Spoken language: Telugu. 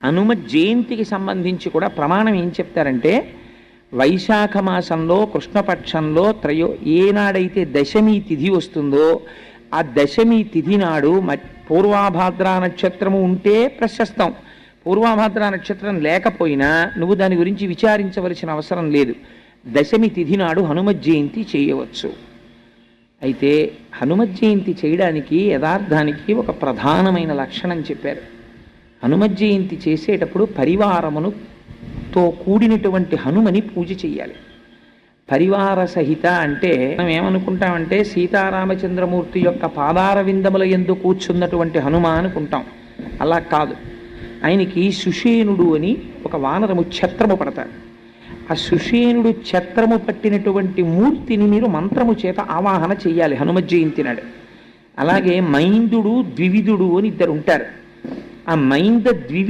హనుమ జయంతికి సంబంధించి కూడా ప్రమాణం ఏం చెప్తారంటే, వైశాఖ మాసంలో కృష్ణపక్షంలో ఏనాడైతే దశమి తిథి వస్తుందో ఆ దశమి తిథి నాడు పూర్వాభాద్ర నక్షత్రము ఉంటే ప్రశస్తం, పూర్వాభాద్ర నక్షత్రం లేకపోయినా నువ్వు దాని గురించి విచారించవలసిన అవసరం లేదు. దశమి తిథి నాడు హనుమత్ జయంతి చేయవచ్చు. అయితే హనుమత్ జయంతి చేయడానికి యథార్థానికి ఒక ప్రధానమైన లక్షణం చెప్పారు. హనుమత్ జయంతి చేసేటప్పుడు పరివారముతో కూడినటువంటి హనుమని పూజ చెయ్యాలి. పరివార సహిత అంటే మనం ఏమనుకుంటామంటే సీతారామచంద్రమూర్తి యొక్క పాదార విందముల యందు కూర్చున్నటువంటి హనుమ అనుకుంటాం. అలా కాదు. ఆయనకి సుషేనుడు అని ఒక వానరము ఛత్రము పడతారు. ఆ సుషేనుడు ఛత్రము పట్టినటువంటి మూర్తిని మీరు మంత్రము చేత ఆవాహన చెయ్యాలి హనుమత్ జయంతి నాడు. అలాగే మైందుడు ద్వివిధుడు అని ఇద్దరు ఉంటారు. ఆ మైంద ద్వివి